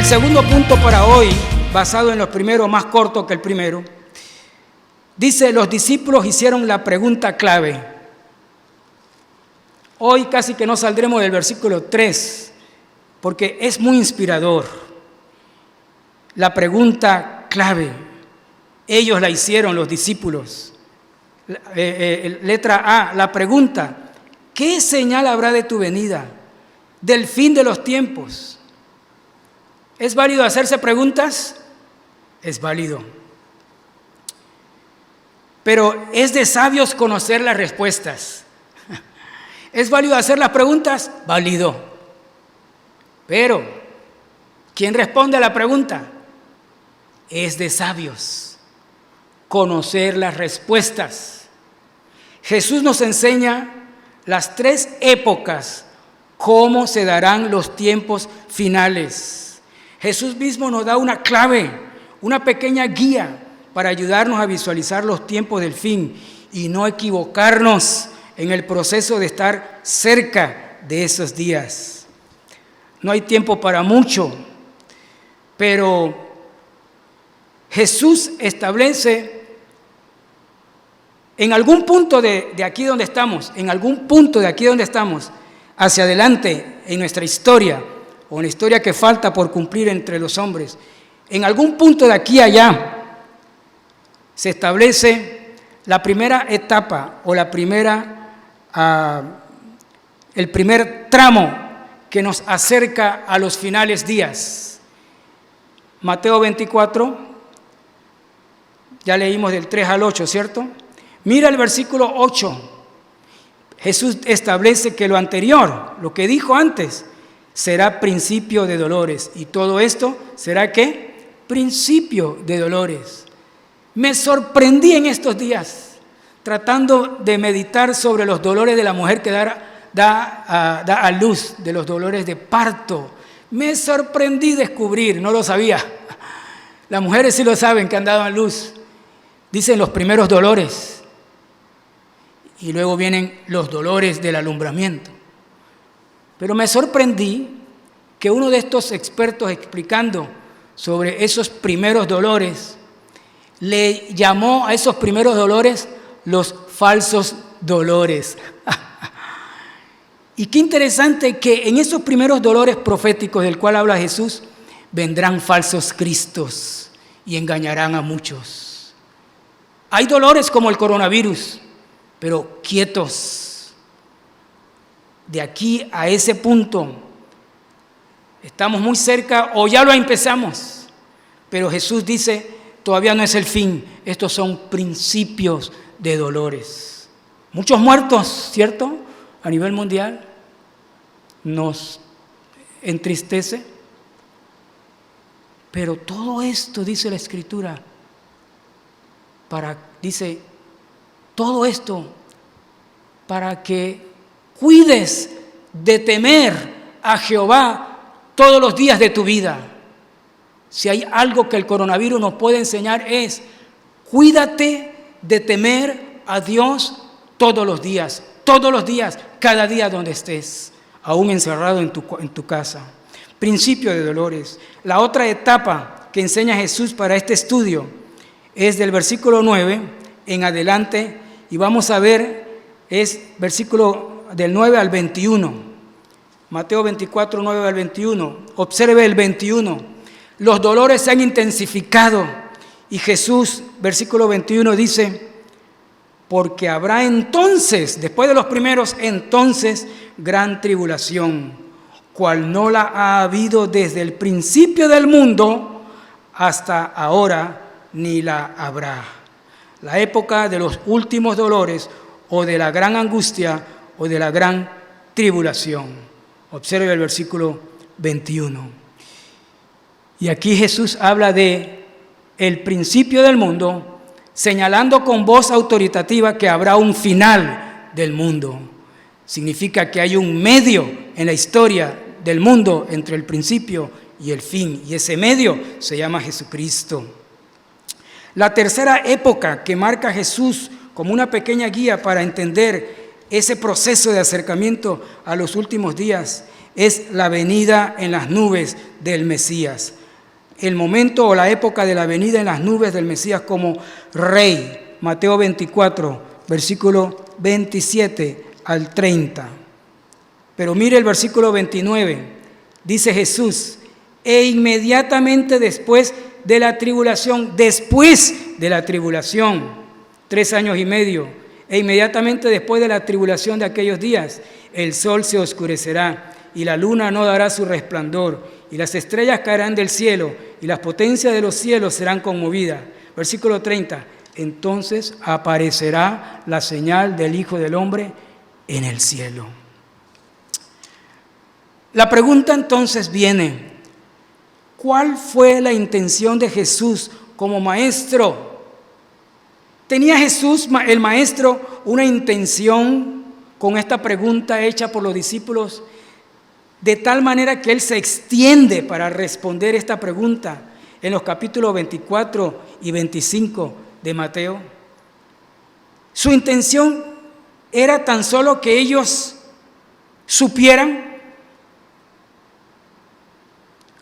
El segundo punto para hoy, basado en los primeros, más corto que el primero, dice: los discípulos hicieron la pregunta clave. Hoy casi que no saldremos del versículo 3, porque es muy inspirador. La pregunta clave, ellos la hicieron, los discípulos. Letra A, la pregunta: ¿qué señal habrá de tu venida, del fin de los tiempos? ¿Es válido hacerse preguntas? Es válido. Pero es de sabios conocer las respuestas. ¿Es válido hacer las preguntas? Válido. Pero, ¿quién responde a la pregunta? Es de sabios conocer las respuestas. Jesús nos enseña las 3 épocas, cómo se darán los tiempos finales. Jesús mismo nos da una clave, una pequeña guía para ayudarnos a visualizar los tiempos del fin y no equivocarnos en el proceso de estar cerca de esos días. No hay tiempo para mucho, pero Jesús establece en algún punto de aquí donde estamos, hacia adelante en nuestra historia, o en la historia que falta por cumplir entre los hombres, en algún punto de aquí a allá, se establece la primera etapa o el primer tramo que nos acerca a los finales días. Mateo 24, ya leímos del 3 al 8, ¿cierto? Mira el versículo 8. Jesús establece que lo anterior, lo que dijo antes, será principio de dolores. Y todo esto será ¿qué? Principio de dolores. Me sorprendí en estos días tratando de meditar sobre los dolores de la mujer que da a luz, de los dolores de parto. Me sorprendí descubrir, no lo sabía. Las mujeres sí lo saben que han dado a luz. Dicen los primeros dolores y luego vienen los dolores del alumbramiento. Pero me sorprendí que uno de estos expertos explicando sobre esos primeros dolores le llamó a esos primeros dolores los falsos dolores. Y qué interesante que en esos primeros dolores proféticos del cual habla Jesús, vendrán falsos cristos y engañarán a muchos. Hay dolores como el coronavirus, pero quietos. De aquí a ese punto, estamos muy cerca o ya lo empezamos. Pero Jesús dice, todavía no es el fin, estos son principios de dolores. Muchos muertos, ¿cierto? A nivel mundial, nos entristece. Pero todo esto, dice la Escritura, todo esto para que cuides de temer a Jehová todos los días de tu vida. Si hay algo que el coronavirus nos puede enseñar es, cuídate de temer a Dios todos los días, cada día donde estés, aún encerrado en tu casa. Principio de dolores. La otra etapa que enseña Jesús para este estudio es del versículo 9 en adelante, y vamos a ver, es versículo del 9 al 21. Mateo 24, 9 al 21. Observe el 21. Los dolores se han intensificado. Y Jesús, versículo 21, dice: porque habrá entonces, después de los primeros, entonces gran tribulación, cual no la ha habido desde el principio del mundo hasta ahora, ni la habrá. La época de los últimos dolores, o de la gran angustia, o de la gran tribulación. Observe el versículo 21. Y aquí Jesús habla de el principio del mundo, señalando con voz autoritativa que habrá un final del mundo. Significa que hay un medio en la historia del mundo entre el principio y el fin, y ese medio se llama Jesucristo. La tercera época que marca Jesús como una pequeña guía para entender ese proceso de acercamiento a los últimos días es la venida en las nubes del Mesías. El momento o la época de la venida en las nubes del Mesías como Rey. Mateo 24, versículo 27 al 30. Pero mire el versículo 29. Dice Jesús, e inmediatamente después de la tribulación, 3 años y medio, e inmediatamente después de la tribulación de aquellos días, el sol se oscurecerá y la luna no dará su resplandor y las estrellas caerán del cielo y las potencias de los cielos serán conmovidas. Versículo 30, entonces aparecerá la señal del Hijo del Hombre en el cielo. La pregunta entonces viene, ¿cuál fue la intención de Jesús como maestro? ¿Tenía Jesús, el maestro, una intención con esta pregunta hecha por los discípulos? De tal manera que Él se extiende para responder esta pregunta en los capítulos 24 y 25 de Mateo. Su intención era tan solo que ellos supieran.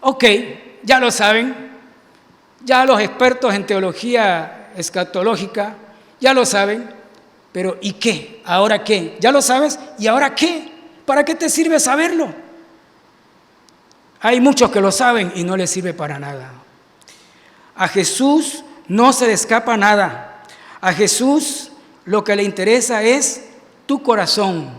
Ok, ya lo saben, ya los expertos en teología escatológica ya lo saben, pero ¿y qué? ¿Ahora qué? ¿Ya lo sabes? ¿Y ahora qué? ¿Para qué te sirve saberlo? Hay muchos que lo saben y no les sirve para nada. A Jesús no se le escapa nada. A Jesús lo que le interesa es tu corazón.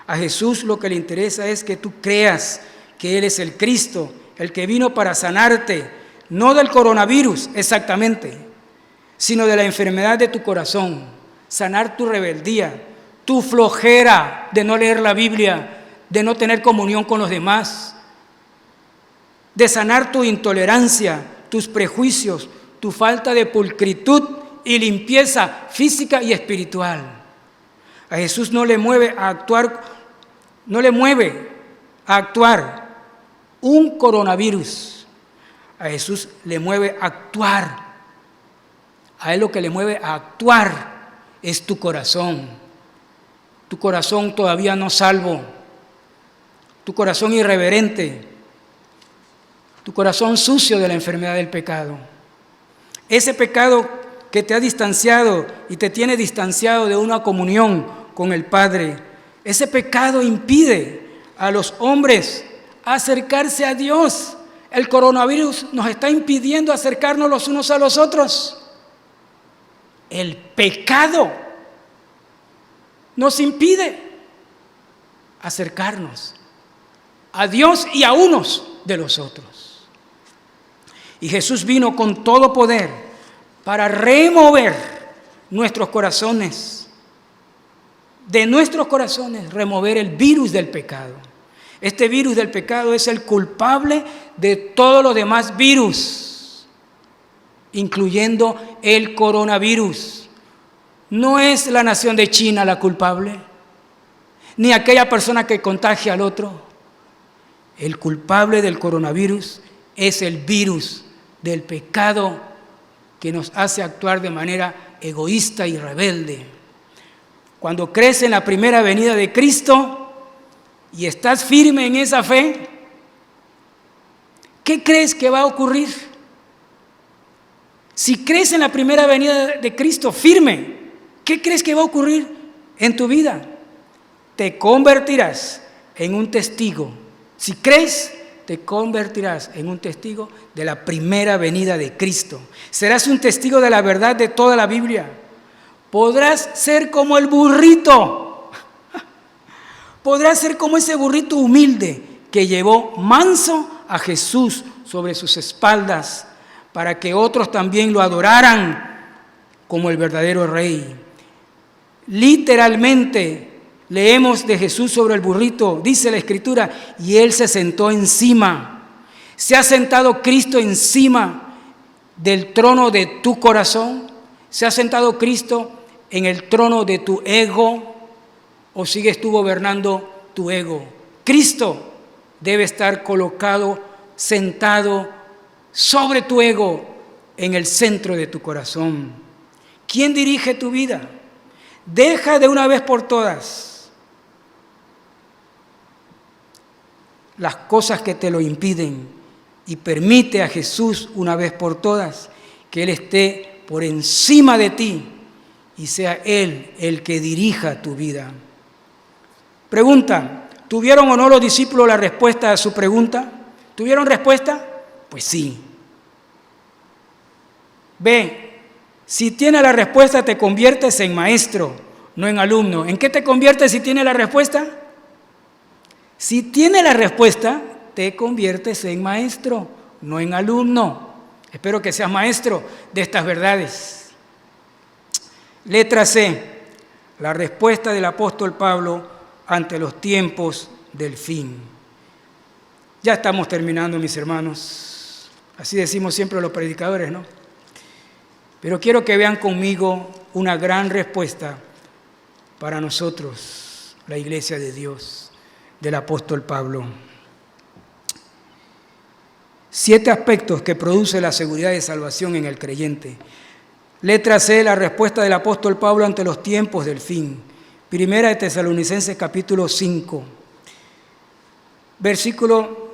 A Jesús lo que le interesa es que tú creas que Él es el Cristo, el que vino para sanarte, no del coronavirus exactamente, sino de la enfermedad de tu corazón, sanar tu rebeldía, tu flojera de no leer la Biblia, de no tener comunión con los demás, de sanar tu intolerancia, tus prejuicios, tu falta de pulcritud y limpieza física y espiritual. A Jesús no le mueve a actuar un coronavirus. A Jesús le mueve a actuar. A Él lo que le mueve a actuar es tu corazón. Tu corazón todavía no salvo. Tu corazón irreverente. Tu corazón sucio de la enfermedad del pecado. Ese pecado que te ha distanciado y te tiene distanciado de una comunión con el Padre. Ese pecado impide a los hombres acercarse a Dios. El coronavirus nos está impidiendo acercarnos los unos a los otros. El pecado nos impide acercarnos a Dios y a unos de los otros. Y Jesús vino con todo poder para remover nuestros corazones, de nuestros corazones, remover el virus del pecado. Este virus del pecado es el culpable de todos los demás virus, incluyendo el coronavirus. No es la nación de China la culpable, ni aquella persona que contagia al otro. El culpable del coronavirus es el virus del pecado que nos hace actuar de manera egoísta y rebelde. Cuando crees en la primera venida de Cristo y estás firme en esa fe, ¿qué crees que va a ocurrir? Si crees en la primera venida de Cristo firme, ¿qué crees que va a ocurrir en tu vida? Te convertirás en un testigo. Si crees, te convertirás en un testigo de la primera venida de Cristo. Serás un testigo de la verdad de toda la Biblia. Podrás ser como el burrito. Podrás ser como ese burrito humilde que llevó manso a Jesús sobre sus espaldas para que otros también lo adoraran como el verdadero Rey. Literalmente leemos de Jesús sobre el burrito, dice la Escritura, y Él se sentó encima. ¿Se ha sentado Cristo encima del trono de tu corazón? ¿Se ha sentado Cristo en el trono de tu ego? ¿O sigues tú gobernando tu ego? Cristo debe estar colocado, sentado sobre tu ego, en el centro de tu corazón. ¿Quién dirige tu vida? Deja de una vez por todas las cosas que te lo impiden y permite a Jesús una vez por todas que Él esté por encima de ti y sea Él el que dirija tu vida. Pregunta, ¿tuvieron o no los discípulos la respuesta a su pregunta? ¿Tuvieron respuesta? Pues sí. B, si tienes la respuesta te conviertes en maestro, no en alumno. ¿En qué te conviertes si tienes la respuesta? Si tienes la respuesta, te conviertes en maestro, no en alumno. Espero que seas maestro de estas verdades. Letra C, la respuesta del apóstol Pablo ante los tiempos del fin. Ya estamos terminando, mis hermanos. Así decimos siempre los predicadores, ¿no? Pero quiero que vean conmigo una gran respuesta para nosotros, la Iglesia de Dios, del apóstol Pablo. 7 aspectos que produce la seguridad de salvación en el creyente. Letra C, la respuesta del apóstol Pablo ante los tiempos del fin. Primera de Tesalonicenses capítulo 5, versículo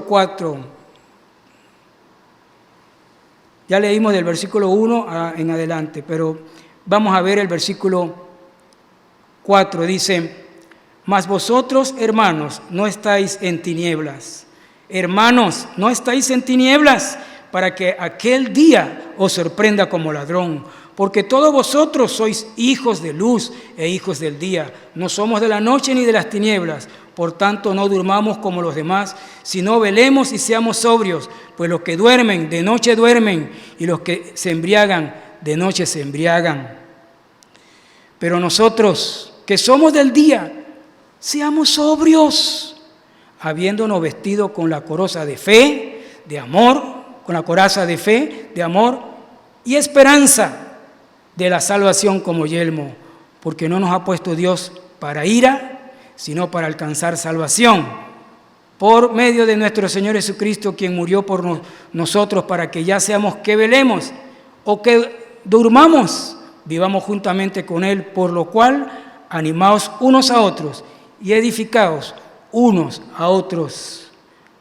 4. Ya leímos del versículo 1 en adelante, pero vamos a ver el versículo 4. Dice, mas vosotros, hermanos, no estáis en tinieblas. Hermanos, no estáis en tinieblas, para que aquel día os sorprenda como ladrón. Porque todos vosotros sois hijos de luz e hijos del día. No somos de la noche ni de las tinieblas. Por tanto, no durmamos como los demás, sino velemos y seamos sobrios. Pues los que duermen, de noche duermen, y los que se embriagan, de noche se embriagan. Pero nosotros, que somos del día, seamos sobrios, habiéndonos vestido con la coraza de fe, de amor, con la coraza de fe, de amor y esperanza de la salvación como yelmo, porque no nos ha puesto Dios para ira, sino para alcanzar salvación, por medio de nuestro Señor Jesucristo, quien murió por nosotros, para que ya seamos que velemos o que durmamos, vivamos juntamente con Él, por lo cual animaos unos a otros y edificaos unos a otros,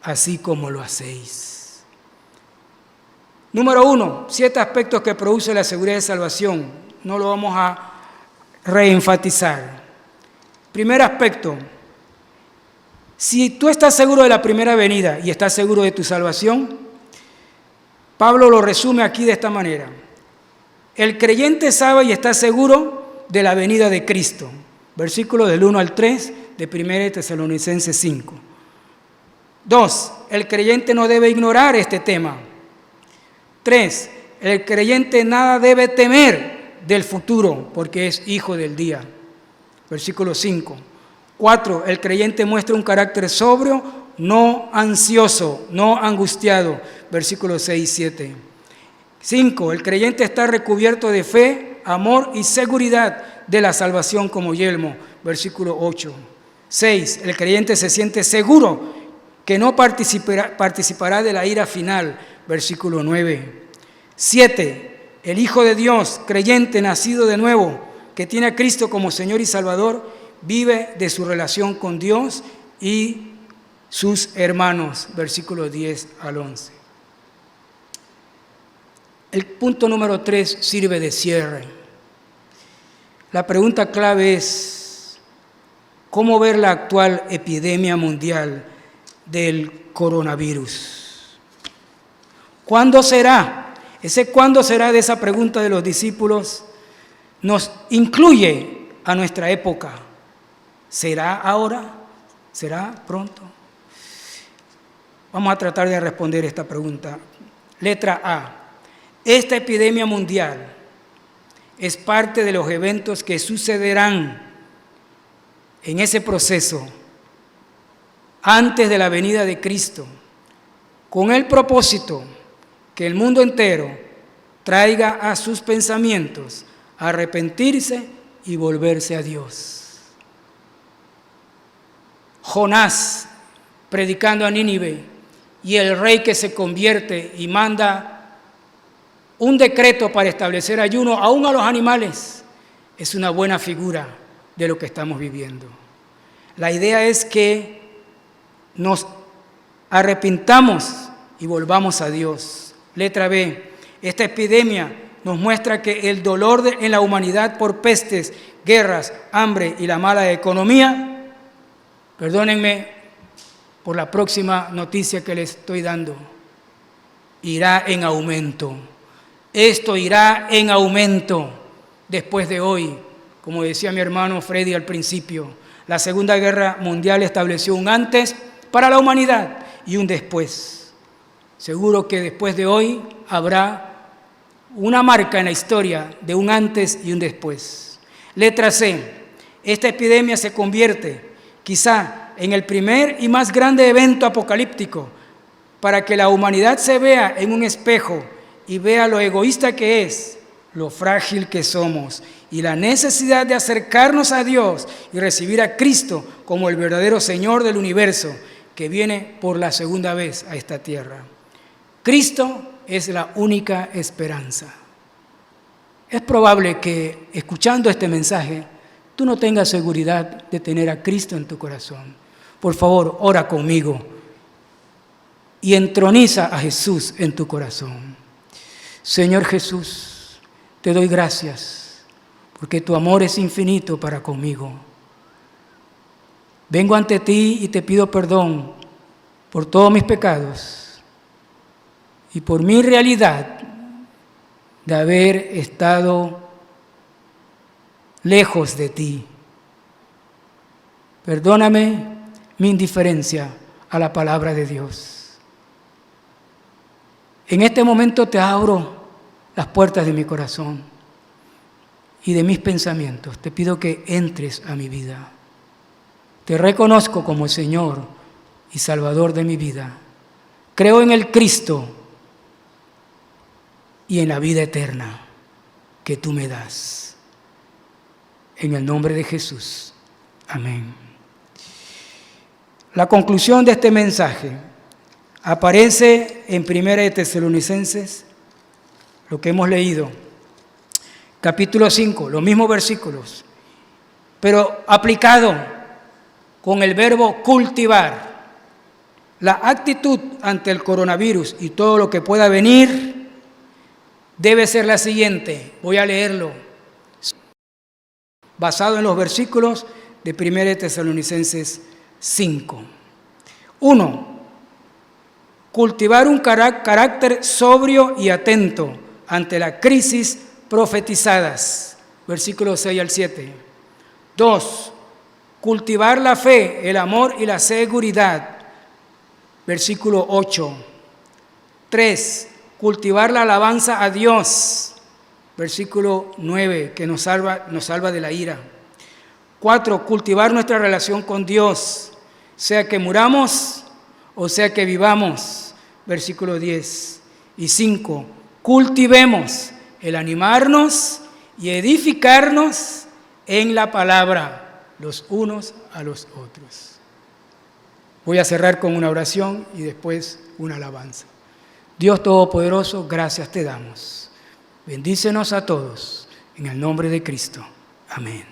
así como lo hacéis. Número 1, 7 aspectos que produce la seguridad de salvación. No lo vamos a reenfatizar. Primer aspecto, si tú estás seguro de la primera venida y estás seguro de tu salvación, Pablo lo resume aquí de esta manera. El creyente sabe y está seguro de la venida de Cristo. Versículos del 1 al 3 de 1 Tesalonicenses 5. 2, el creyente no debe ignorar este tema. 3, el creyente nada debe temer del futuro porque es hijo del día. Versículo 5. 4, el creyente muestra un carácter sobrio, no ansioso, no angustiado. Versículos 6 y 7. 5, el creyente está recubierto de fe, amor y seguridad de la salvación como yelmo. Versículo 8. 6, el creyente se siente seguro que no participará de la ira final. Versículo 9. 7, el Hijo de Dios, creyente, nacido de nuevo, que tiene a Cristo como Señor y Salvador, vive de su relación con Dios y sus hermanos. Versículos 10 al 11. El punto número 3 sirve de cierre. La pregunta clave es, ¿cómo ver la actual epidemia mundial del coronavirus? ¿Cuándo será? Ese cuándo será de esa pregunta de los discípulos nos incluye a nuestra época. ¿Será ahora? ¿Será pronto? Vamos a tratar de responder esta pregunta. Letra A. Esta epidemia mundial es parte de los eventos que sucederán en ese proceso antes de la venida de Cristo, con el propósito que el mundo entero traiga a sus pensamientos arrepentirse y volverse a Dios. Jonás predicando a Nínive y el rey que se convierte y manda un decreto para establecer ayuno aún a los animales. es una buena figura de lo que estamos viviendo. La idea es que nos arrepintamos y volvamos a Dios. Letra B. Esta epidemia nos muestra que el dolor en la humanidad por pestes, guerras, hambre y la mala economía, perdónenme por la próxima noticia que les estoy dando, irá en aumento. Esto irá en aumento después de hoy. Como decía mi hermano Freddy al principio, la Segunda Guerra Mundial estableció un antes para la humanidad y un después. Seguro que después de hoy habrá una marca en la historia de un antes y un después. Letra C. Esta epidemia se convierte quizá en el primer y más grande evento apocalíptico para que la humanidad se vea en un espejo y vea lo egoísta que es, lo frágil que somos y la necesidad de acercarnos a Dios y recibir a Cristo como el verdadero Señor del universo que viene por la segunda vez a esta tierra. Cristo es la única esperanza. Es probable que, escuchando este mensaje, tú no tengas seguridad de tener a Cristo en tu corazón. Por favor, ora conmigo y entroniza a Jesús en tu corazón. Señor Jesús, te doy gracias porque tu amor es infinito para conmigo. Vengo ante ti y te pido perdón por todos mis pecados y por mi realidad de haber estado lejos de ti. Perdóname mi indiferencia a la palabra de Dios. En este momento te abro las puertas de mi corazón y de mis pensamientos. Te pido que entres a mi vida. Te reconozco como Señor y Salvador de mi vida. Creo en el Cristo y en la vida eterna que tú me das. En el nombre de Jesús. Amén. La conclusión de este mensaje aparece en 1 Tesalonicenses, lo que hemos leído, capítulo 5, los mismos versículos, pero aplicado con el verbo cultivar. La actitud ante el coronavirus y todo lo que pueda venir debe ser la siguiente. Voy a leerlo, basado en los versículos de 1 Tesalonicenses 5. 1. Cultivar un carácter sobrio y atento ante las crisis profetizadas. Versículos 6 al 7. 2. Cultivar la fe, el amor y la seguridad. Versículo 8. 3. Cultivar la alabanza a Dios. Versículo 9, que nos salva de la ira. 4. Cultivar nuestra relación con Dios, sea que muramos o sea que vivamos. Versículo 10. Y 5. Cultivemos el animarnos y edificarnos en la palabra, los unos a los otros. Voy a cerrar con una oración y después una alabanza. Dios Todopoderoso, gracias te damos. Bendícenos a todos, en el nombre de Cristo. Amén.